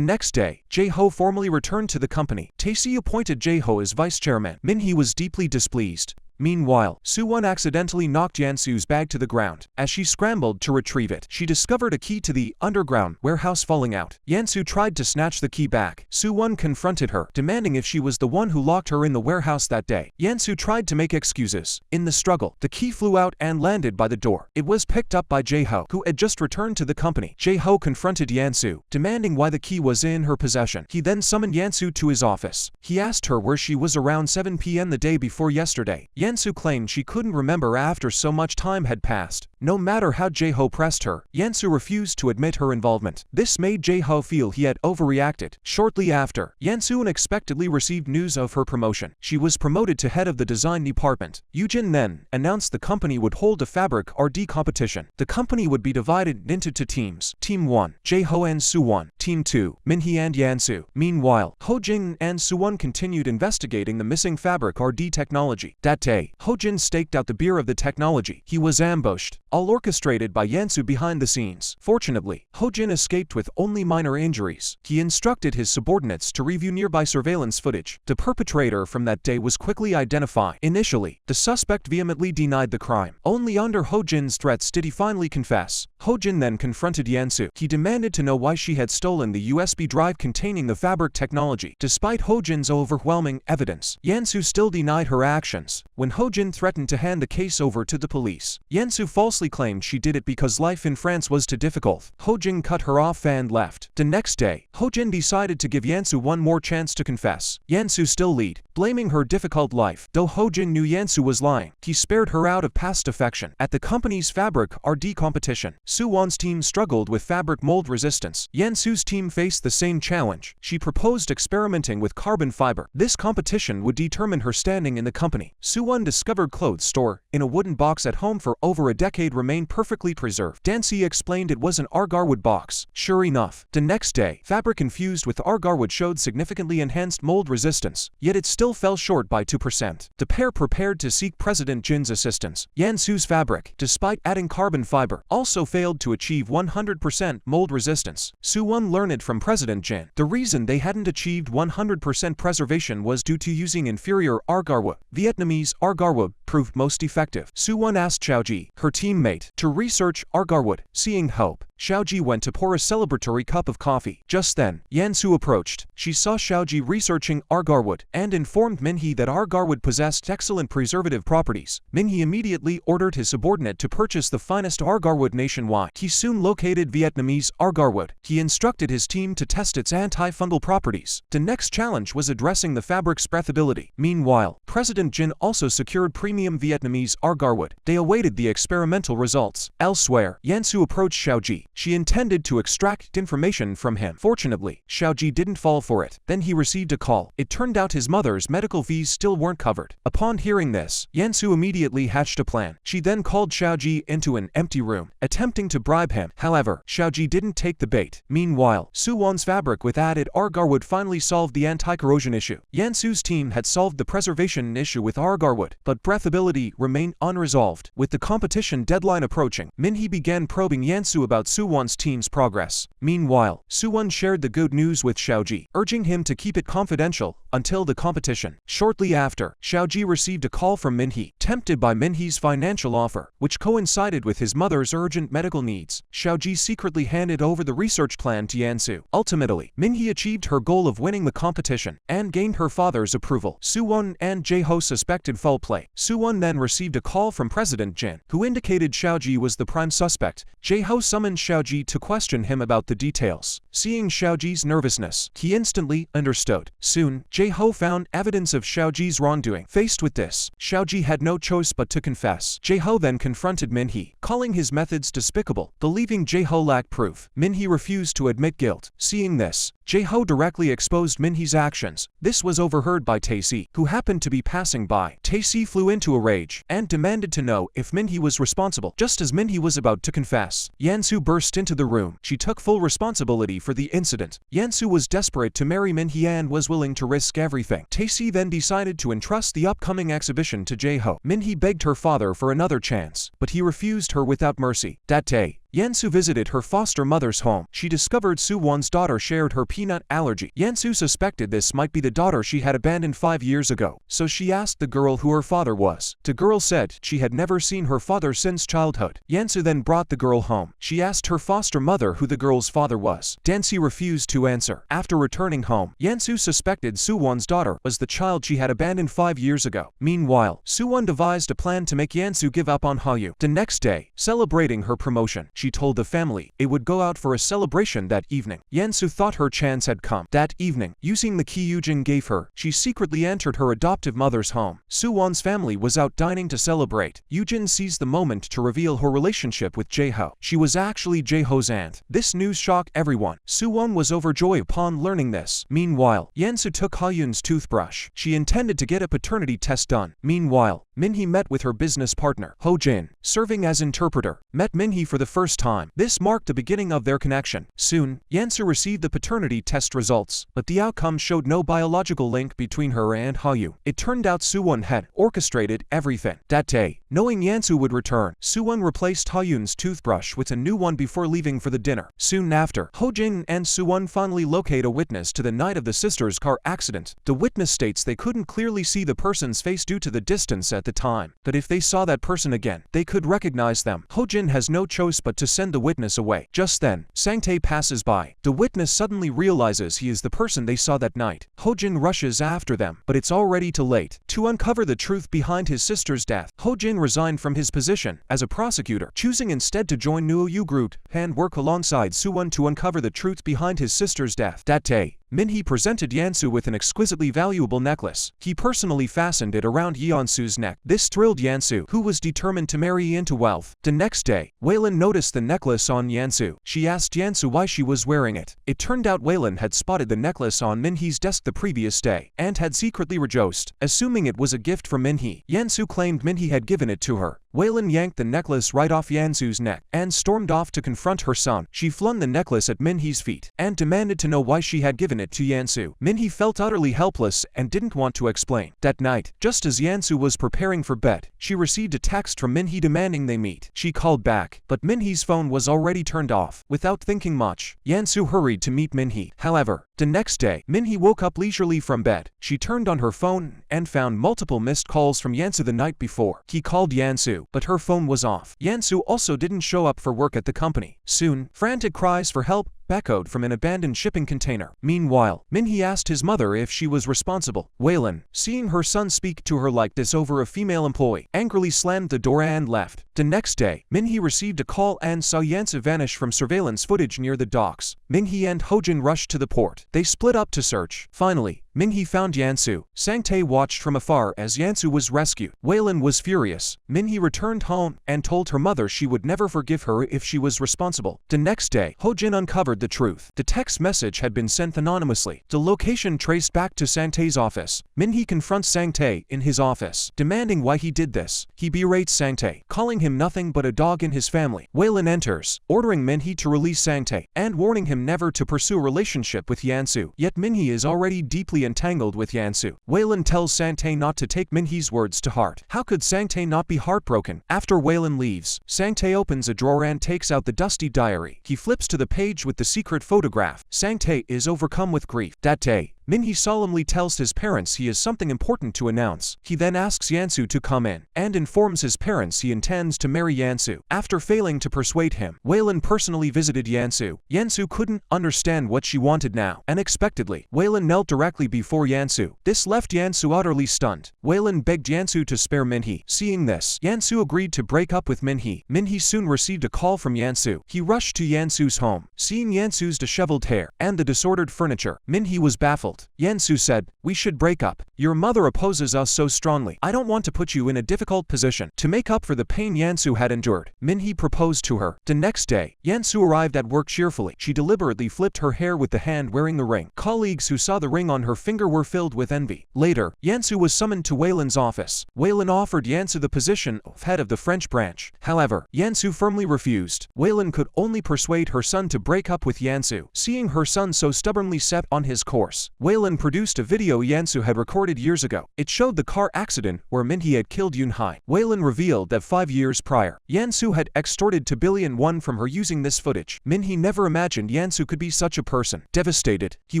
next day, Jae-ho formally returned to the company. Tae-si appointed Jae-ho as vice chairman. Min-hee was deeply displeased. Meanwhile, Suwon accidentally knocked Yansu's bag to the ground. As she scrambled to retrieve it, she discovered a key to the underground warehouse falling out. Yansu tried to snatch the key back. Suwon confronted her, demanding if she was the one who locked her in the warehouse that day. Yansu tried to make excuses. In the struggle, the key flew out and landed by the door. It was picked up by Jae-ho, who had just returned to the company. Jae-ho confronted Yansu, demanding why the key was in her possession. He then summoned Yansu to his office. He asked her where she was around 7 p.m. the day before yesterday. Yansu claimed she couldn't remember after so much time had passed. No matter how Jae-ho pressed her, Yansu refused to admit her involvement. This made Jae-ho feel he had overreacted. Shortly after, Yansu unexpectedly received news of her promotion. She was promoted to head of the design department. Yoo-jin then announced the company would hold a fabric RD competition. The company would be divided into 2 teams. Team 1, Jae-ho and Suwon. Team 2, Min-hee and Yansu. Meanwhile, Ho-jin and Suwon continued investigating the missing fabric RD technology. That day, Ho-jin staked out the beer of the technology. He was ambushed, all orchestrated by Yansu behind the scenes. Fortunately, Ho-jin escaped with only minor injuries. He instructed his subordinates to review nearby surveillance footage. The perpetrator from that day was quickly identified. Initially, the suspect vehemently denied the crime. Only under Ho-jin's threats did he finally confess. Ho-jin then confronted Yansu. He demanded to know why she had stolen the USB drive containing the fabric technology. Despite Ho-jin's overwhelming evidence, Yansu still denied her actions. When Ho-jin threatened to hand the case over to the police, Yansu falsely claimed she did it because life in France was too difficult. Ho-jin cut her off and left. The next day, Ho-jin decided to give Yansu one more chance to confess. Yansu still lied, blaming her difficult life. Though Ho-jin knew Yansu was lying, he spared her out of past affection. At the company's fabric RD competition, Suwon's team struggled with fabric mold resistance. Yansu's team faced the same challenge. She proposed experimenting with carbon fiber. This competition would determine her standing in the company. Suwon discovered clothes store in a wooden box at home for over a decade remained perfectly preserved. Dancy explained it was an agar-wood box. Sure enough, the next day, fabric infused with agar-wood showed significantly enhanced mold resistance, yet it still fell short by 2%. The pair prepared to seek President Jin's assistance. Yansu's fabric, despite adding carbon fiber, also failed to achieve 100% mold resistance. Suwon learned from President Jin. The reason they hadn't achieved 100% preservation was due to using inferior agar-wood. Vietnamese agar-wood proved most effective. Suwon asked Xiaoji, her teammate, to research agar-wood. Seeing hope, Xiaoji went to pour a celebratory cup of coffee. Just then, Yansu approached. She saw Xiaoji researching agar-wood and informed Min-hee that agar-wood possessed excellent preservative properties. Min-hee immediately ordered his subordinate to purchase the finest agar-wood nationwide. He soon located Vietnamese agar-wood. He instructed his team to test its anti-fungal properties. The next challenge was addressing the fabric's breathability. Meanwhile, President Jin also secured premium Vietnamese agarwood. They awaited the experimental results. Elsewhere, Yansu approached Xiaoji. She intended to extract information from him. Fortunately, Xiaoji didn't fall for it. Then he received a call. It turned out his mother's medical fees still weren't covered. Upon hearing this, Yansu immediately hatched a plan. She then called Xiaoji into an empty room, attempting to bribe him. However, Xiaoji didn't take the bait. Meanwhile, Suwon's fabric with added agarwood finally solved the anti-corrosion issue. Yansu's team had solved the preservation issue with agarwood, but breathability remained unresolved. With the competition deadline approaching, Minhee began probing Yansu about Suwon's team's progress. Meanwhile, Suwon shared the good news with Xiaoji, urging him to keep it confidential until the competition. Shortly after, Xiaoji received a call from Minhee, tempted by Minhee's financial offer, which coincided with his mother's urgent medical needs. Xiaoji secretly handed over the research plan to Yansu. Ultimately, Minhee achieved her goal of winning the competition and gained her father's approval. Suwon and Jae-ho suspected foul play. Suwon then received a call from President Jin, who indicated Xiaoji was the prime suspect. Jae-ho summoned Xiaoji to question him about the details. Seeing Xiaoji's nervousness, he instantly understood. Soon, Jae-ho found evidence of Xiaoji's wrongdoing. Faced with this, Xiaoji had no choice but to confess. Jae-ho then confronted Minhee, calling his methods despicable. Believing Jae-ho lacked proof, Minhee refused to admit guilt. Seeing this, Jae-ho directly exposed Minhee's actions. This was overheard by Tae-si, who happened to be passing by. Tae-si flew into a rage and demanded to know if Minhee was responsible. Just as Minhee was about to confess, Yansu burst into the room. She took full responsibility for the incident. Yansu was desperate to marry Minhee and was willing to risk everything. Tae-si then decided to entrust the upcoming exhibition to Jae-ho. Minhee begged her father for another chance, but he refused her without mercy. That day, Yansu visited her foster mother's home. She discovered Suwon's daughter shared her peanut allergy. Yansu suspected this might be the daughter she had abandoned 5 years ago, so she asked the girl who her father was. The girl said she had never seen her father since childhood. Yansu then brought the girl home. She asked her foster mother who the girl's father was. Dansi refused to answer. After returning home, Yansu suspected Suwon's daughter was the child she had abandoned 5 years ago. Meanwhile, Suwon devised a plan to make Yansu give up on Hallyu. The next day, celebrating her promotion, she told the family it would go out for a celebration that evening. Yansu thought her chance had come. That evening, using the key Yujin gave her, she secretly entered her adoptive mother's home. Suwon's family was out dining to celebrate. Yujin seized the moment to reveal her relationship with Jae-ho. She was actually Jae-ho's aunt. This news shocked everyone. Suwon was overjoyed upon learning this. Meanwhile, Yansu took Hahyun's toothbrush. She intended to get a paternity test done. Meanwhile, Minhee met with her business partner, Ho-jin, serving as interpreter, met Minhee for the first time. This marked the beginning of their connection. Soon, Yansu received the paternity test results, but the outcome showed no biological link between her and Hallyu. It turned out Suwon had orchestrated everything. That day, knowing Yansu would return, Suwon replaced Hahyun's toothbrush with a new one before leaving for the dinner. Soon after, Ho-jin and Suwon finally locate a witness to the night of the sisters' car accident. The witness states they couldn't clearly see the person's face due to the distance at the time, but if they saw that person again, they could recognize them. Ho-jin has no choice but to send the witness away. Just then, Sang-tae passes by. The witness suddenly realizes he is the person they saw that night. Ho-jin rushes after them, but it's already too late. To uncover the truth behind his sister's death, Ho-jin resigned from his position as a prosecutor, choosing instead to join Nuoyu Group and work alongside Suwon to uncover the truth behind his sister's death. That day, Minhee presented Yansu with an exquisitely valuable necklace. He personally fastened it around Yeonsu's neck. This thrilled Yansu, who was determined to marry into wealth. The next day, Waylon noticed the necklace on Yansu. She asked Yansu why she was wearing it. It turned out Waylon had spotted the necklace on Minhee's desk the previous day, and had secretly rejoiced, assuming it was a gift from Minhee. Yansu claimed Minhee had given it to her. Waylon yanked the necklace right off Yansu's neck and stormed off to confront her son. She flung the necklace at Minhee's feet and demanded to know why she had given it to Yansu. Minhee felt utterly helpless and didn't want to explain. That night, just as Yansu was preparing for bed, she received a text from Minhee demanding they meet. She called back, but Minhee's phone was already turned off. Without thinking much, Yansu hurried to meet Minhee. However, the next day, Minhee woke up leisurely from bed. She turned on her phone and found multiple missed calls from Yansu the night before. He called Yansu, but her phone was off. Yansu also didn't show up for work at the company. Soon, frantic cries for help echoed from an abandoned shipping container. Meanwhile, Minhee asked his mother if she was responsible. Waylon, seeing her son speak to her like this over a female employee, angrily slammed the door and left. The next day, Min-hee received a call and saw Yansu vanish from surveillance footage near the docks. Min-hee and Hojin rushed to the port. They split up to search. Finally, Min-hee found Yansu. Sang-tae watched from afar as Yansu was rescued. Waylon was furious. Min-hee returned home and told her mother she would never forgive her if she was responsible. The next day, Hojin uncovered the truth. The text message had been sent anonymously. The location traced back to Sang-tae's office. Min-hee confronts Sang-tae in his office, demanding why he did this. He berates Sang-tae, calling him nothing but a dog in his family. Waylon enters, ordering Min-hee to release Sang-tae, and warning him never to pursue a relationship with Yansu. Yet Min-hee is already deeply entangled with Yansu. Waylon tells Sang-tae not to take Min-hee's words to heart. How could Sang-tae not be heartbroken? After Waylon leaves, Sang-tae opens a drawer and takes out the dusty diary. He flips to the page with the secret photograph. Sang-tae is overcome with grief. That day, Min-hee solemnly tells his parents he has something important to announce. He then asks Yansu to come in, and informs his parents he intends to marry Yansu. After failing to persuade him, Waylon personally visited Yansu. Yansu couldn't understand what she wanted now. Unexpectedly, Waylon knelt directly before Yansu. This left Yansu utterly stunned. Waylon begged Yansu to spare Min-hee. Seeing this, Yansu agreed to break up with Min-hee. Min-hee soon received a call from Yansu. He rushed to Yansu's home. Seeing Yansu's disheveled hair and the disordered furniture, Min-hee was baffled. Yansu said, "We should break up. Your mother opposes us so strongly. I don't want to put you in a difficult position." To make up for the pain Yansu had endured, Min-hee proposed to her. The next day, Yansu arrived at work cheerfully. She deliberately flipped her hair with the hand wearing the ring. Colleagues who saw the ring on her finger were filled with envy. Later, Yansu was summoned to Waylon's office. Waylon offered Yansu the position of head of the French branch. However, Yansu firmly refused. Waylon could only persuade her son to break up with Yansu. Seeing her son so stubbornly set on his course, Waylon produced a video Yansu had recorded years ago. It showed the car accident where Min-hee had killed Yoon-hai. Waylon revealed that 5 years prior, Yansu had extorted $2 billion from her using this footage. Min-hee never imagined Yansu could be such a person. Devastated, he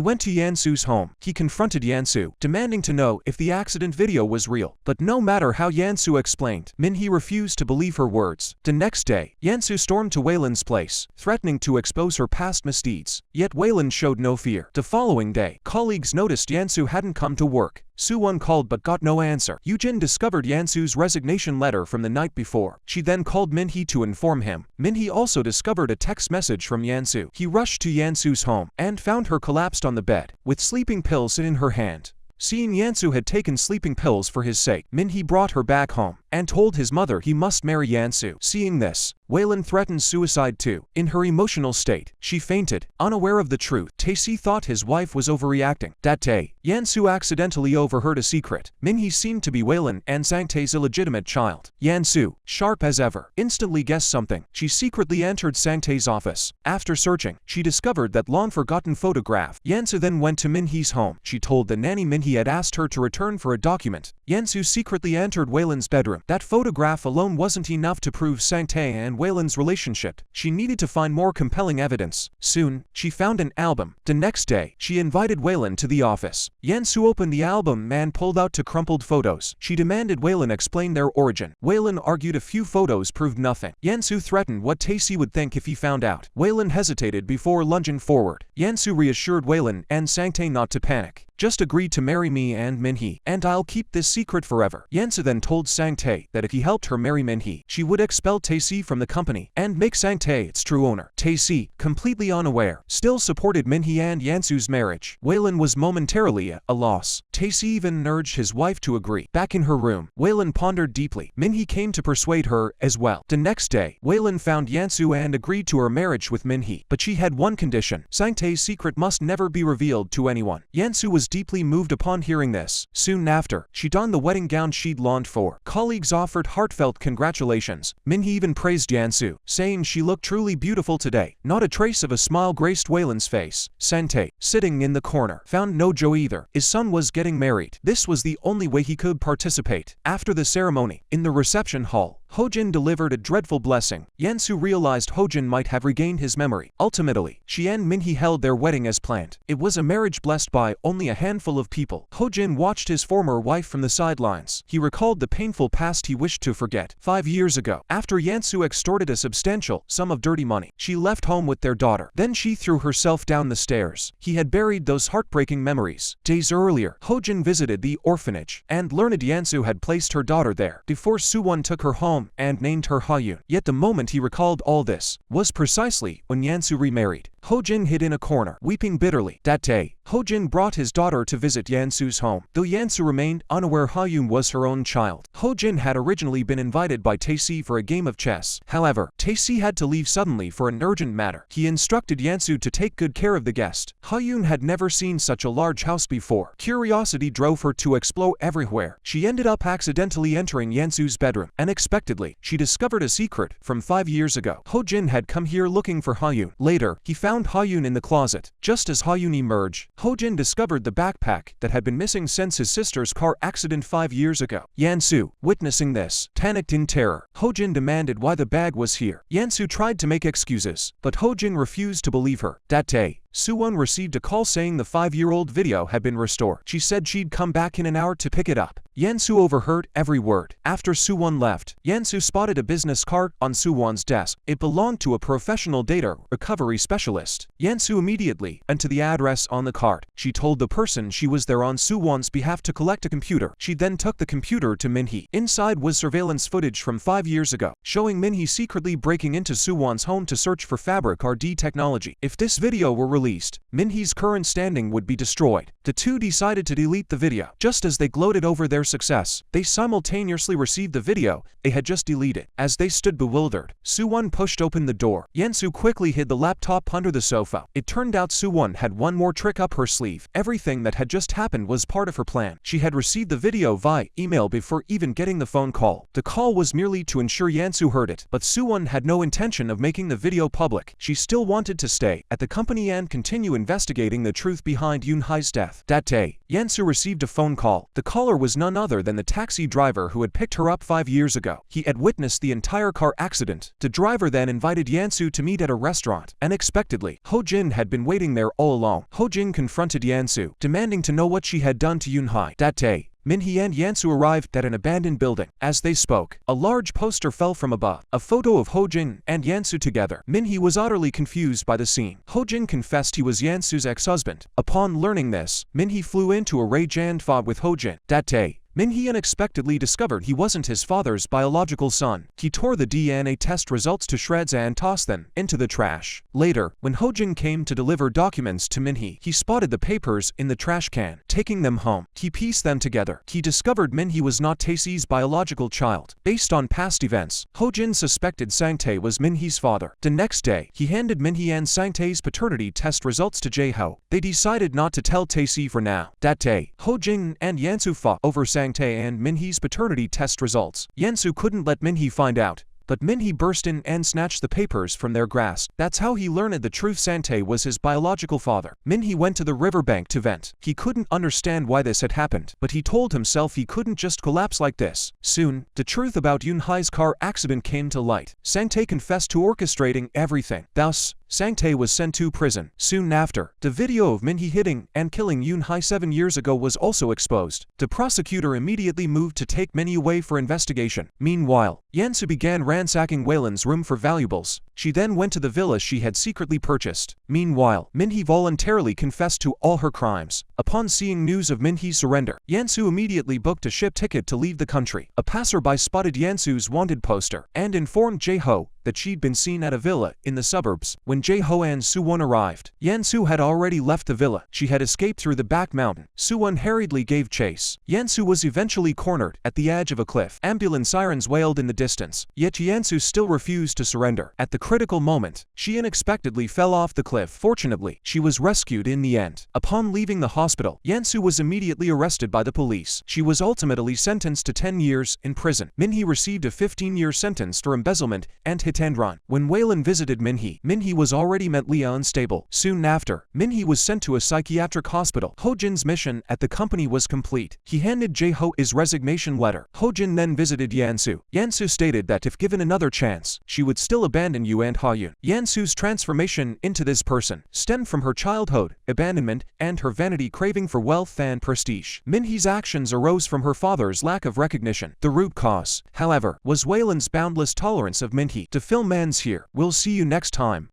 went to Yansu's home. He confronted Yansu, demanding to know if the accident video was real. But no matter how Yansu explained, Min-hee refused to believe her words. The next day, Yansu stormed to Waylon's place, threatening to expose her past misdeeds. Yet Waylon showed no fear. The following day, colleagues noticed Yansu hadn't come to work. Soo-won called but got no answer. Yoo-jin discovered Yansu's resignation letter from the night before. She then called Min-hee to inform him. Min-hee also discovered a text message from Yansu. He rushed to Yansu's home and found her collapsed on the bed, with sleeping pills in her hand. Seeing Yansu had taken sleeping pills for his sake, Min-hee brought her back home and told his mother he must marry Yansu. Seeing this, Waylon threatened suicide too. In her emotional state, she fainted. Unaware of the truth, Tae-si thought his wife was overreacting. That day, Yansu accidentally overheard a secret. Min-hee seemed to be Waylon and Sang-tae's illegitimate child. Yansu, sharp as ever, instantly guessed something. She secretly entered Sang-tae's office. After searching, she discovered that long-forgotten photograph. Yansu then went to Min-hee's home. She told the nanny Min-hee had asked her to return for a document. Yansu secretly entered Waylon's bedroom. That photograph alone wasn't enough to prove Sang-tae and Waylon's relationship. She needed to find more compelling evidence. Soon, she found an album. The next day, she invited Waylon to the office. Yansu opened the album and pulled out two crumpled photos. She demanded Waylon explain their origin. Waylon argued a few photos proved nothing. Yansu threatened what Tae-si would think if he found out. Waylon hesitated before lunging forward. Yansu reassured Waylon and Sang-tae not to panic. "Just agree to marry me and Min-hee, and I'll keep this secret forever." Yansu then told Sang-tae that if he helped her marry Min-hee, she would expel Tae-si from the company and make Sang-tae its true owner. Tae-si, completely unaware, still supported Min-hee and Yansu's marriage. Waylon was momentarily at a loss. Tae-si even urged his wife to agree. Back in her room, Waylon pondered deeply. Min-hee came to persuade her as well. The next day, Waylon found Yansu and agreed to her marriage with Min-hee. But she had one condition: Sang-tae's secret must never be revealed to anyone. Yansu was deeply moved upon hearing this. Soon after, she donned the wedding gown she'd longed for. Colleagues offered heartfelt congratulations. Min-hee even praised Yansu, saying she looked truly beautiful today. Not a trace of a smile graced Waylon's face. Sang-tae, sitting in the corner, found no joy either. His son was getting married. This was the only way he could participate. After the ceremony, in the reception hall, Hojin delivered a dreadful blessing. Yansu realized Hojin might have regained his memory. Ultimately, she and Min-hee held their wedding as planned. It was a marriage blessed by only a handful of people. Hojin watched his former wife from the sidelines. He recalled the painful past he wished to forget. 5 years ago, after Yansu extorted a substantial sum of dirty money, she left home with their daughter. Then she threw herself down the stairs. He had buried those heartbreaking memories. Days earlier, Hojin visited the orphanage and learned Yansu had placed her daughter there. Before Soo-won took her home, room and named her Hyun. Yet the moment he recalled all this was precisely when Yansu remarried. Hojin hid in a corner, weeping bitterly. That day, Hojin brought his daughter to visit Yansu's home. Though Yansu remained unaware Hyun was her own child, Hojin had originally been invited by Tae-si for a game of chess. However, Tae-si had to leave suddenly for an urgent matter. He instructed Yansu to take good care of the guest. Hyun had never seen such a large house before. Curiosity drove her to explore everywhere. She ended up accidentally entering Yansu's bedroom. Unexpectedly, she discovered a secret from 5 years ago. Hojin had come here looking for Hyun. Later, he found Hyun in the closet. Just as Hyun emerged, Hojin discovered the backpack that had been missing since his sister's car accident 5 years ago. Yansu, witnessing this, panicked in terror. Hojin demanded why the bag was here. Yansu tried to make excuses, but Hojin refused to believe her. That day, Suwon received a call saying the 5-year-old video had been restored. She said she'd come back in an hour to pick it up. Yansu overheard every word. After Suwon left, Yansu spotted a business card on Suwon's desk. It belonged to a professional data recovery specialist. Yansu immediately went to the address on the card. She told the person she was there on Suwon's behalf to collect a computer. She then took the computer to Minhee. Inside was surveillance footage from 5 years ago, showing Minhee secretly breaking into Suwon's home to search for fabric RD technology. If this video were released, Minhee's current standing would be destroyed. The two decided to delete the video. Just as they gloated over their success, they simultaneously received the video they had just deleted. As they stood bewildered, Suwon pushed open the door. Yansu quickly hid the laptop under the sofa. It turned out Suwon had one more trick up her sleeve. Everything that had just happened was part of her plan. She had received the video via email before even getting the phone call. The call was merely to ensure Yansu heard it, but Suwon had no intention of making the video public. She still wanted to stay at the company and continue investigating the truth behind Yoon-hai's death. That day, Yansu received a phone call. The caller was none other than the taxi driver who had picked her up 5 years ago. He had witnessed the entire car accident. The driver then invited Yansu to meet at a restaurant. Unexpectedly, Hojin had been waiting there all along. Hojin confronted Yansu, demanding to know what she had done to Yoon-hai. That day, Minhee and Yansu arrived at an abandoned building. As they spoke, a large poster fell from above, a photo of Hojin and Yansu together. Minhee was utterly confused by the scene. Hojin confessed he was Yansu's ex-husband. Upon learning this, Minhee flew into a rage and fought with Hojin. That day, Minhee unexpectedly discovered he wasn't his father's biological son. He tore the DNA test results to shreds and tossed them into the trash. Later, when Hojin came to deliver documents to Minhee, he spotted the papers in the trash can. Taking them home, he pieced them together. He discovered Minhee was not Tae-si's biological child. Based on past events, Hojin suspected Sang-tae was Minhee's father. The next day, he handed Minhee and Sang-tae's paternity test results to Jae-ho. They decided not to tell Tae-si for now. That day, Hojin and Yansu fought over Sang-tae and Minhee's paternity test results. Yansu couldn't let Minhee find out, but Minhee burst in and snatched the papers from their grasp. That's how he learned the truth. Sang-tae was his biological father. Minhee went to the riverbank to vent. He couldn't understand why this had happened, but he told himself he couldn't just collapse like this. Soon, the truth about Yoon-hai's car accident came to light. Sang-tae confessed to orchestrating everything. Thus, Sang-tae was sent to prison. Soon after, the video of Minhee hitting and killing Yoon-hai 7 years ago was also exposed. The prosecutor immediately moved to take Minhee away for investigation. Meanwhile, Yansu began ransacking Wayland's room for valuables. She then went to the villa she had secretly purchased. Meanwhile, Minhee voluntarily confessed to all her crimes. Upon seeing news of Minhee's surrender, Yansu immediately booked a ship ticket to leave the country. A passerby spotted Yansu's wanted poster and informed Jae-ho that she'd been seen at a villa in the suburbs. When Jae-ho and Suwon arrived, Yansu had already left the villa. She had escaped through the back mountain. Suwon hurriedly gave chase. Yansu was eventually cornered at the edge of a cliff. Ambulance sirens wailed in the distance, yet Yansu still refused to surrender. At the critical moment, she unexpectedly fell off the cliff. Fortunately, she was rescued in the end. Upon leaving the hospital, Yansu was immediately arrested by the police. She was ultimately sentenced to 10 years in prison. Minhee received a 15-year sentence for embezzlement and hit and run. When Wayland visited Minhee, Minhee was already mentally unstable. Soon after, Minhee was sent to a psychiatric hospital. Hojin's mission at the company was complete. He handed Jae-ho his resignation letter. Hojin then visited Yansu. Yansu stated that if given another chance, she would still abandon you and Hyun. Yansu's transformation into this person stemmed from her childhood, abandonment, and her vanity craving for wealth and prestige. Minhee's actions arose from her father's lack of recognition. The root cause, however, was Wayland's boundless tolerance of Minhee. The film ends here. We'll see you next time.